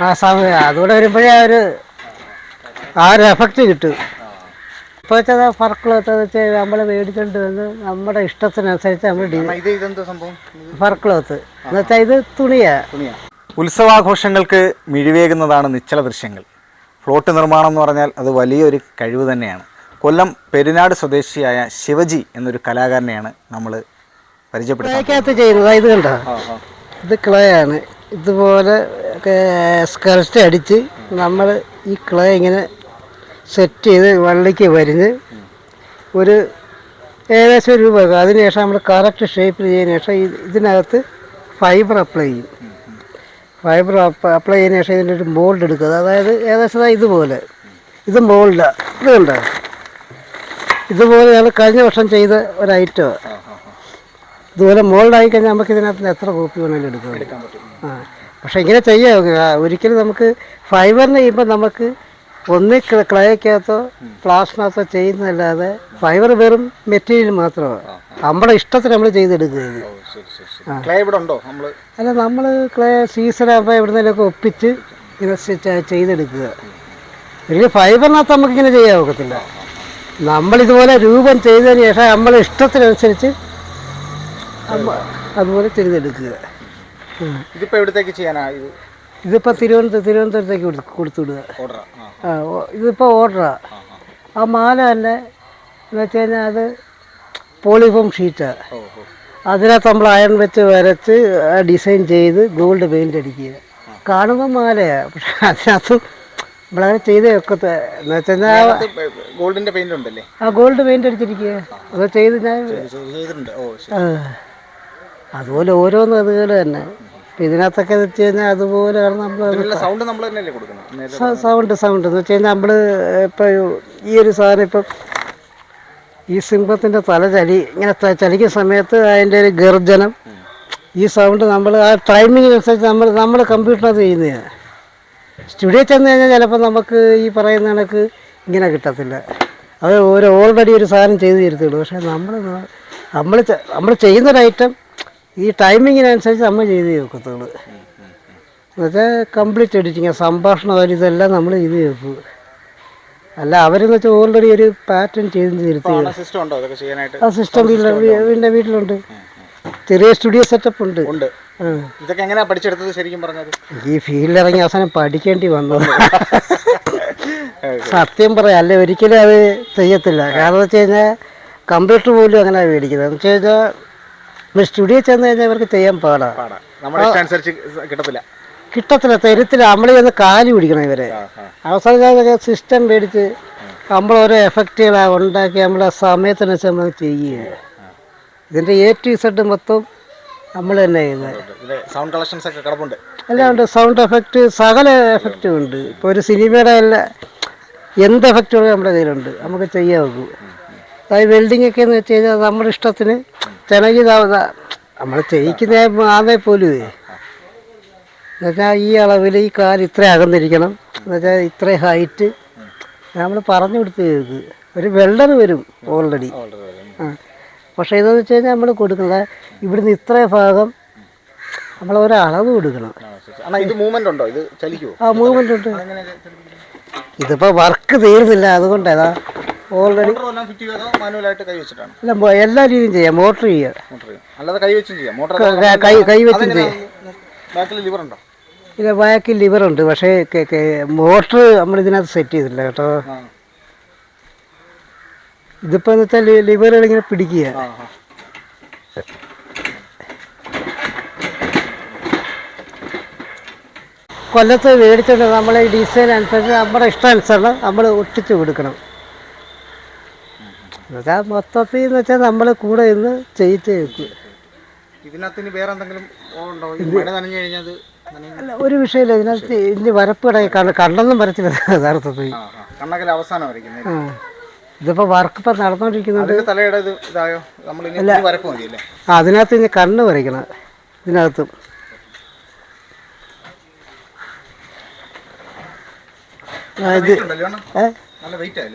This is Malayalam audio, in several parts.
ആ സമയം അതുകൂടെ വരുമ്പോഴേ ആ ഒരു എഫക്റ്റ് കിട്ടും. ഇപ്പോഴത്തെ ഫർക്കളൊക്കെ വെച്ചാൽ നമ്മൾ മേടിച്ചുകൊണ്ട് വന്ന് നമ്മുടെ ഇഷ്ടത്തിനനുസരിച്ച് നമ്മൾ ഫർക്കളൊത്ത് എന്ന് വെച്ചാൽ ഇത് തുണിയാണ്. ഉത്സവാഘോഷങ്ങൾക്ക് മിഴിവേകുന്നതാണ് നിശ്ചല ദൃശ്യങ്ങൾ. ഫ്ലോട്ട് നിർമ്മാണം എന്ന് പറഞ്ഞാൽ അത് വലിയൊരു കഴിവ് തന്നെയാണ്. കൊല്ലം പെരിനാട് സ്വദേശിയായ ശിവജി എന്നൊരു കലാകാരനെയാണ് നമ്മൾ പരിചയപ്പെടുന്നത്. ചെയ്യുന്നത് ഇത് കണ്ടോ, ഇത് ക്ലേ ആണ്. ഇതുപോലെ സ്കൾപ്റ്റ് അടിച്ച് നമ്മൾ ഈ ക്ലേ ഇങ്ങനെ സെറ്റ് ചെയ്ത് വള്ളിക്ക് വരിഞ്ഞ് ഒരു ഏകദേശം ഒരു രൂപ. അതിനുശേഷം നമ്മൾ കറക്റ്റ് ഷേപ്പിൽ ചെയ്തതിന് ശേഷം ഇതിനകത്ത് ഫൈബർ അപ്ലൈ ചെയ്യും. ഫൈബർ അപ്ലൈ ചെയ്തതിന് ശേഷം ഇതിൻ്റെ ഒരു മോൾഡ് എടുക്കുക. അതായത് ഏകദേശം ഇതുപോലെ, ഇത് മോൾഡാണ്. ഇത് കണ്ടോ, ഇതുപോലെ ഞങ്ങൾ കഴിഞ്ഞ വർഷം ചെയ്ത ഒരു ഐറ്റമാണ്. ഇതുപോലെ മോൾഡായി കഴിഞ്ഞാൽ നമുക്ക് ഇതിനകത്ത് എത്ര കോപ്പി വേണമെങ്കിലും എടുക്കാൻ പറ്റും. പക്ഷേ ഇങ്ങനെ ചെയ്യാം. ഒരിക്കലും നമുക്ക് ഫൈബറിന് ചെയ്യുമ്പോൾ നമുക്ക് ഒന്ന് ക്ലേക്കകത്തോ പ്ലാസ്റ്റിനകത്തോ ചെയ്യുന്നതല്ലാതെ ഫൈബർ വെറും മെറ്റീരിയൽ മാത്രമാണ്. നമ്മുടെ ഇഷ്ടത്തിന് നമ്മൾ ചെയ്തെടുക്കുക. അല്ല, നമ്മൾ ക്ലേ സീസണാകുമ്പോൾ എവിടുന്നേലൊക്കെ ഒപ്പിച്ച് ഇങ്ങനെ ചെയ്തെടുക്കുക. വലിയ ഫൈബറിനകത്ത് നമുക്കിങ്ങനെ ചെയ്യാൻ ഒക്കത്തില്ല. നമ്മളിതുപോലെ രൂപം ചെയ്തതിന് ശേഷം നമ്മളെ ഇഷ്ടത്തിനനുസരിച്ച് അതുപോലെ ചെയ്തെടുക്കുക. ഇതിപ്പോൾ എവിടത്തേക്ക് ചെയ്യാനാ? ഇതിപ്പോൾ തിരുവനന്തപുരത്തേക്ക് കൊടുത്തുവിടുക. ഇതിപ്പോൾ ഓർഡറാണ്. ആ മാല തന്നെ എന്ന് വെച്ച് കഴിഞ്ഞാൽ അത് പോളിഫോം ഷീറ്റാണ്. അതിനകത്ത് നമ്മൾ അയൺ വെച്ച് വരച്ച് ഡിസൈൻ ചെയ്ത് ഗോൾഡ് പെയിൻ്റ് അടിക്കുക. കാണുമ്പോൾ മാലയാണ്, പക്ഷെ അതിനകത്ത് നമ്മളങ്ങനെ ചെയ്തേ ഒക്കത്തെ എന്ന് വെച്ച് കഴിഞ്ഞാൽ ഗോൾഡിൻ്റെ പെയിൻ്റ് ഉണ്ടല്ലേ? ആ ഗോൾഡ് പെയിൻ്റ് അടിച്ചിരിക്കുക. അത് ചെയ്ത് ഞാൻ അതുപോലെ ഓരോന്നും അതുപോലെ തന്നെ. ഇപ്പം ഇതിനകത്തൊക്കെ വെച്ച് കഴിഞ്ഞാൽ അതുപോലെയാണ് സൗണ്ട് എന്ന് വെച്ച് കഴിഞ്ഞാൽ നമ്മൾ ഇപ്പോൾ ഈ ഒരു സാധനം ഇപ്പം ഈ സിംഹത്തിൻ്റെ തല ഇങ്ങനെ ചലിക്കുന്ന സമയത്ത് അതിൻ്റെ ഒരു ഗർജനം, ഈ സൗണ്ട് നമ്മൾ ആ ടൈമിങ്ങിനനുസരിച്ച് നമ്മൾ കമ്പ്യൂട്ടറിനകത്ത് ചെയ്യുന്നതാണ്. സ്റ്റുഡിയോ ചെന്ന് കഴിഞ്ഞാൽ ചിലപ്പോൾ നമുക്ക് ഈ പറയുന്ന കണക്ക് ഇങ്ങനെ കിട്ടത്തില്ല. അത് ഓൾറെഡി ഒരു സാധനം ചെയ്ത് തരത്തുള്ളൂ. പക്ഷേ നമ്മൾ ചെയ്യുന്നൊരു ഐറ്റം ഈ ടൈമിങ്ങിനനുസരിച്ച് നമ്മൾ ചെയ്ത് വെക്കത്തുള്ളൂ. എന്നുവെച്ചാൽ കംപ്ലീറ്റ് എഡിറ്റിങ്, സംഭാഷണം ഇതെല്ലാം നമ്മൾ ചെയ്ത് വെക്കും. അല്ല, അവരെന്ന് വെച്ചാൽ ഓൾറെഡി ഒരു പാറ്റേൺ ചെയ്ത് തരുത്തുള്ളൂ. ആ സിസ്റ്റം എൻ്റെ വീട്ടിലുണ്ട്. ചെറിയ സ്റ്റുഡിയോ സെറ്റപ്പ് ഉണ്ട്. ഇതൊക്കെ എങ്ങനെയാ പഠിച്ചെടുത്തത് ശരിക്കും പറഞ്ഞത്? ഈ ഫീൽഡിൽ ഇറങ്ങി അവസാനം പഠിക്കേണ്ടി വന്നത്. സത്യം പറയാം, അല്ലെ ഒരിക്കലും അത് ചെയ്യത്തില്ല. കാരണം വെച്ച് കഴിഞ്ഞാൽ കമ്പ്യൂട്ടർ പോലും അങ്ങനെ മേടിക്കുന്നത്. എന്ന് വെച്ച് കഴിഞ്ഞാൽ സ്റ്റുഡിയോ ചെന്ന് കഴിഞ്ഞാൽ ഇവർക്ക് ചെയ്യാൻ പാടാണ്. കിട്ടത്തില്ല, തരത്തില്ല. നമ്മൾ ചെന്ന് കാലി പിടിക്കണം ഇവരെ. അവസാനം സിസ്റ്റം മേടിച്ച് നമ്മൾ ഓരോ എഫക്റ്റുകളാണ് ഉണ്ടാക്കി നമ്മൾ ആ സമയത്തിനനുസരിച്ച് നമ്മൾ ചെയ്യുക. ഇതിൻ്റെ A to Z മൊത്തം നമ്മൾ തന്നെ ചെയ്യുന്നത്. എല്ലാം ഉണ്ട്. സൗണ്ട് എഫക്റ്റ്, സകല എഫക്റ്റും ഉണ്ട്. ഇപ്പോൾ ഒരു സിനിമയുടെ എന്ത് എഫക്റ്റുകളും നമ്മുടെ കയ്യിലുണ്ട്, നമുക്ക് ചെയ്യാൻ നോക്കും. അതായത് വെൽഡിങ്ങൊക്കെ എന്ന് വെച്ച് കഴിഞ്ഞാൽ നമ്മുടെ ഇഷ്ടത്തിന് ചിലകി നമ്മൾ ചെയ്യിക്കുന്ന ആന്നേ പോലും എന്നുവെച്ചാൽ ഈ അളവിൽ ഈ കാല് ഇത്ര അകന്നിരിക്കണം, എന്നുവെച്ചാൽ ഇത്ര ഹൈറ്റ് നമ്മൾ പറഞ്ഞു കൊടുത്ത് കേൾക്ക്. ഒരു വെൽഡർ വരും ഓൾറെഡി. പക്ഷേ ഇതെന്ന് വെച്ച് കഴിഞ്ഞാൽ നമ്മൾ കൊടുക്കുന്നത് ഇവിടുന്ന് ഇത്ര ഭാഗം നമ്മൾ ഒരളവ് കൊടുക്കണം. ആ മൂവ്മെൻ്റ് ഉണ്ട്. ഇതിപ്പോൾ വർക്ക് തീർന്നില്ല, അതുകൊണ്ടേതാ ഓൾറെഡി അല്ല എല്ലാ രീതിയും ചെയ്യാം. മോട്ടർ ചെയ്യാം, കൈ വെച്ചും ചെയ്യാം. ഇല്ല, ബാക്കിൽ ലിവറുണ്ട്. പക്ഷേ മോട്ടർ നമ്മൾ ഇതിനകത്ത് സെറ്റ് ചെയ്തില്ല കേട്ടോ. ഇതിപ്പോൾ എന്ന് വെച്ചാൽ ലിവറുകൾ ഇങ്ങനെ പിടിക്കുക. കൊല്ലത്ത് മേടിച്ചിട്ട് നമ്മളെ ഈ ഡിസൈൻ അനുസരിച്ച് നമ്മുടെ ഇഷ്ടാനുസരണം നമ്മൾ ഒട്ടിച്ച് കൊടുക്കണം. എന്നുവെച്ചാൽ മൊത്തത്തിൽ എന്ന് വെച്ചാൽ നമ്മൾ കൂടെ ഇന്ന് ചെയ്യിച്ച് വെക്കും. അല്ല, ഒരു വിഷയമില്ല. ഇതിനകത്ത് ഇനി വരപ്പ് കണ്ണൊന്നും വരച്ചില്ല യഥാർത്ഥത്തിൽ. ഇതിപ്പോൾ വർക്ക് ഇപ്പം നടന്നുകൊണ്ടിരിക്കുന്നുണ്ട്. അതിനകത്ത് ഇനി കണ്ണ് വരയ്ക്കണം. ഇതിനകത്തും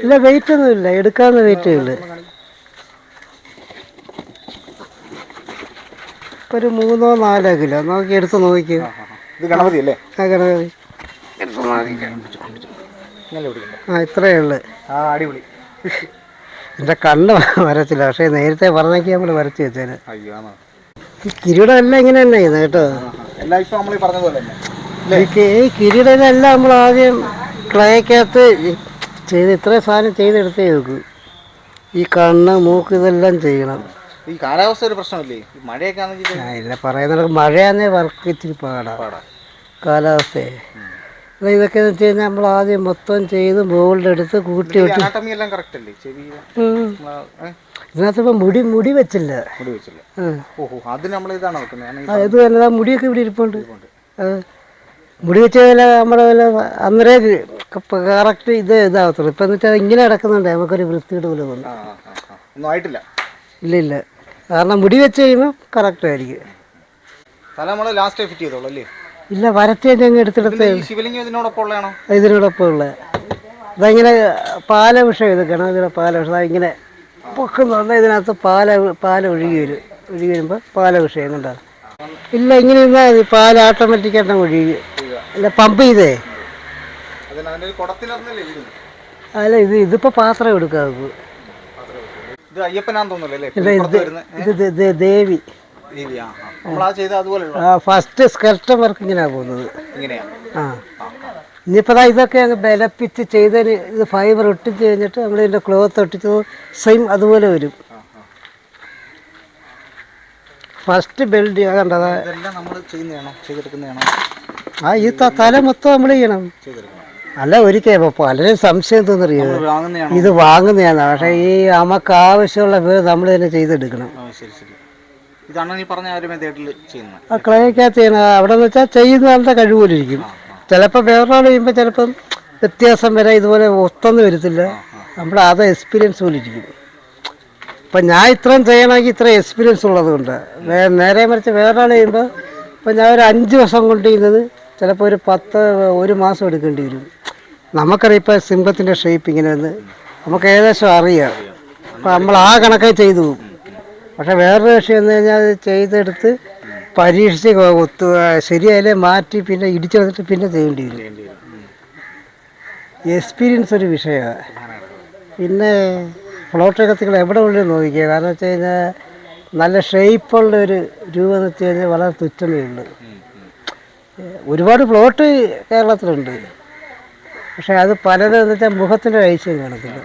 ഇല്ല, വെയിറ്റ് ഒന്നും ഇല്ല, എടുക്കാവുന്ന വെയിറ്റേ ഉള്ളു. ഒരു 3-4 കിലോ നോക്കി എടുത്ത് നോക്കി. ഇത് ഗണപതി അല്ലേ? ആ ഗണപതി. ആ ഇത്രയേ ഉള്ളു. ആ അടിപൊളി. എൻ്റെ കണ്ണ് വരച്ചില്ല, പക്ഷേ നേരത്തെ പറഞ്ഞേക്ക് നമ്മൾ വരച്ച് വെച്ചേന്. അയ്യോ ഈ കിരീടം എല്ലാം ഇങ്ങനെ തന്നെ ചെയ്യുന്നത് കേട്ടോ. എല്ലാം ഇപ്പം നമ്മൾ പറഞ്ഞ പോലെ തന്നെ. ഈ കിരീടം എല്ലാം നമ്മൾ ആദ്യം ക്ലേക്കകത്ത് ചെയ്ത് ഇത്രയും സാധനം ചെയ്തെടുത്തേ നോക്കൂ. ഈ കണ്ണ് മൂക്ക് ഇതെല്ലാം ചെയ്യണം. ഈ കാലാവസ്ഥ ഒരു പ്രശ്നമല്ലേ? മഴയൊക്കെ ഇല്ല, പറയുന്നത് മഴയാന്നേ വർക്ക് ഇച്ചിരി പാടാ കാലാവസ്ഥയെ. ഇതൊക്കെ എന്ന് വെച്ച് കഴിഞ്ഞാൽ നമ്മൾ ആദ്യം മൊത്തം ചെയ്ത് ബോൾഡ് എടുത്ത് കൂട്ടി വെച്ച് ഇതിനകത്ത് ഇപ്പം മുടി വെച്ചില്ല. ഇത് തന്നെ മുടിയൊക്കെ ഇവിടെ ഇരിപ്പുണ്ട്. മുടി വെച്ച് കഴിഞ്ഞാൽ നമ്മുടെ അന്നേരം കറക്റ്റ് ഇതാകത്തുള്ളൂ. ഇപ്പം എന്ന് വെച്ചാൽ ഇങ്ങനെ കിടക്കുന്നുണ്ട്, നമുക്കൊരു വൃത്തിയുടെ പോലെ തോന്നും. ഇല്ല ഇല്ല, കാരണം മുടി വെച്ച് കഴിയുമ്പോൾ കറക്റ്റ് ആയിരിക്കും. ഇല്ല, വരച്ച് കഴിഞ്ഞ് എടുത്തെടുത്ത് ഇതിനോടൊപ്പം ഉള്ള ഇതങ്ങനെ പാലഭിഷം, ഇത് ഗണപതിയുടെ പാലഭിഷം ഇങ്ങനെ പൊക്കുന്നുണ്ട്. ഇതിനകത്ത് പാൽ ഒഴുകി വരുമ്പോൾ പാലഭിഷം എങ്ങനെയാണ്. ഇല്ല, ഇങ്ങനെ ഇരുന്നാൽ മതി, പാൽ ഓട്ടോമാറ്റിക്കായിട്ട് ഒഴുകി. അല്ല, പമ്പ് ചെയ്തേ. അല്ല, ഇതിപ്പോൾ പാത്രം എടുക്കാതെ. ഇത് ദേവി. ഫസ്റ്റ് സ്കെൽട്ടൺ വർക്ക് ഇങ്ങനെയാണ് പോകുന്നത്. ആ, ഇനിയിപ്പോൾ ഇതൊക്കെ അങ്ങ് ബലപ്പിച്ച് ചെയ്തതിന് ഇത് ഫൈബർ ഒട്ടിച്ച് കഴിഞ്ഞിട്ട് നമ്മൾ ഇതിൻ്റെ ക്ലോത്ത് ഒട്ടിച്ച് സെയിം അതുപോലെ വരും. ഫസ്റ്റ് ബെൽഡ് കണ്ടത്. ആ ഈ തല മൊത്തം നമ്മൾ ചെയ്യണം. അല്ല, ഒരിക്കൽ പലരും സംശയം തോന്നറിയോ, ഇത് വാങ്ങുന്നതാണ്. പക്ഷേ ഈ നമുക്ക് ആവശ്യമുള്ള പേര് നമ്മൾ തന്നെ ചെയ്തെടുക്കണം. ആ ക്ലേക്കകത്ത് ചെയ്യണം. അവിടെ എന്ന് വെച്ചാൽ ചെയ്യുന്ന ആളുടെ കഴിവ് പോലെ ഇരിക്കും. ചിലപ്പോൾ വേറൊരാൾ ചെയ്യുമ്പോൾ ചിലപ്പം വ്യത്യാസം വരെ ഇതുപോലെ ഒത്തൊന്നും വരത്തില്ല. നമ്മുടെ അത് എക്സ്പീരിയൻസ് പോലെ ഇരിക്കും. ഇപ്പം ഞാൻ ഇത്രയും ചെയ്യണമെങ്കിൽ ഇത്ര എക്സ്പീരിയൻസ് ഉള്ളത് കൊണ്ട്. നേരെ മറിച്ച് വേറൊരാൾ ചെയ്യുമ്പോൾ ഇപ്പം ഞാൻ ഒരു 5 വർഷം കൊണ്ട് ചെയ്യുന്നത് ചിലപ്പോൾ ഒരു മാസം എടുക്കേണ്ടി വരും. നമുക്കറിയാം ഇപ്പോൾ സിംഹത്തിൻ്റെ ഷേപ്പ് ഇങ്ങനെ വന്ന് നമുക്ക് ഏകദേശം അറിയാം. അപ്പം നമ്മൾ ആ കണക്കായി ചെയ്തു പോകും. പക്ഷേ വേറൊരു വിഷയം എന്ന് കഴിഞ്ഞാൽ അത് ചെയ്തെടുത്ത് പരീക്ഷിച്ച് ശരിയായാലേ മാറ്റി പിന്നെ ഇടിച്ചു വന്നിട്ട് പിന്നെ ചെയ്യേണ്ടി വരും. എക്സ്പീരിയൻസ് ഒരു വിഷയമാണ്. പിന്നെ ഫ്ലോട്ട് കത്തികൾ എവിടെ ഉള്ളിൽ നോക്കിക്കുക. കാരണം വെച്ച് കഴിഞ്ഞാൽ നല്ല ഷേപ്പുള്ളൊരു രൂപം എന്ന് വെച്ച് കഴിഞ്ഞാൽ വളരെ തുച്ഛമേ ഉള്ളൂ. ഒരുപാട് പ്ലോട്ട് കേരളത്തിലുണ്ട്, പക്ഷേ അത് പലരും എന്ന് വെച്ചാൽ മുഖത്തിൻ്റെ ഐശ്വര്യം കാണത്തില്ല.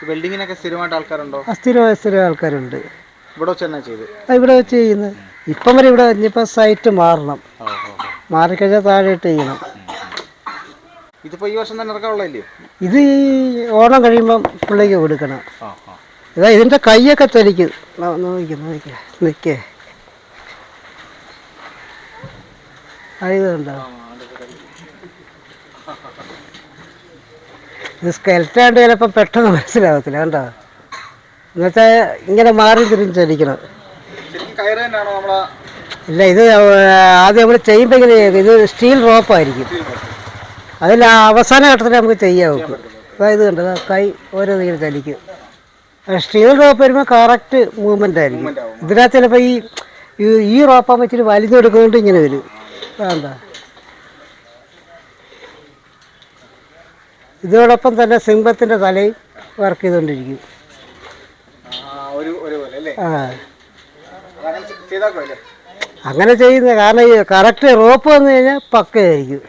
വെൽഡിങ്ങിനൊക്കെ സ്ഥിരമായിട്ട് ആൾക്കാരുണ്ടോ? സ്ഥിരം ആൾക്കാരുണ്ട്. ഇവിടെ വെച്ച് ചെയ്യുന്നത്. ഇപ്പം വരെ ഇവിടെ ഇനിയിപ്പോൾ സൈറ്റ് മാറണം. മാറിക്കഴിഞ്ഞാൽ താഴെ ഇട്ട് ചെയ്യണം. ഈ വർഷം തന്നെ ഇറക്കാനുള്ളതല്ലേ? ഇത് ഈ ഓണം കഴിയുമ്പം പിള്ളേക്ക് കൊടുക്കണം. ഇതിൻ്റെ കൈയൊക്കെ ചലിക്കും. നിൽക്കേ ഇതുണ്ടോ? ഇത് സ്കെൽറ്റാണ്ട് ചിലപ്പോൾ പെട്ടെന്ന് മനസ്സിലാകത്തില്ല. കണ്ടോ? എന്നുവെച്ചാൽ ഇങ്ങനെ മാറി തിരിഞ്ഞ് ചലിക്കണം. ഇല്ല, ഇത് ആദ്യം നമ്മൾ ചെയ്യുമ്പോൾ ഇങ്ങനെ ഇത് സ്റ്റീൽ റോപ്പായിരിക്കും. അതിൽ അവസാന ഘട്ടത്തിൽ നമുക്ക് ചെയ്യാൻ വെക്കും. അതായത് കണ്ടത് കൈ ഓരോ ഇങ്ങനെ ചലിക്കും. സ്റ്റീൽ റോപ്പ് വരുമ്പോൾ കറക്റ്റ് മൂവ്മെൻ്റ് ആയിരിക്കും. ഇതിനകത്ത് ചിലപ്പോൾ ഈ റോപ്പാകുമ്പോൾ ഇച്ചിരി വലിഞ്ഞെടുക്കുന്നുണ്ട് ഇങ്ങനെ വരും. വേണ്ട, ഇതോടൊപ്പം തന്നെ സിംഹത്തിൻ്റെ തലയും വർക്ക് ചെയ്തുകൊണ്ടിരിക്കും. അങ്ങനെ ചെയ്യുന്നത് കാരണം ഈ കറക്റ്റ് റോപ്പ് വന്നു കഴിഞ്ഞാൽ പക്കയായിരിക്കും.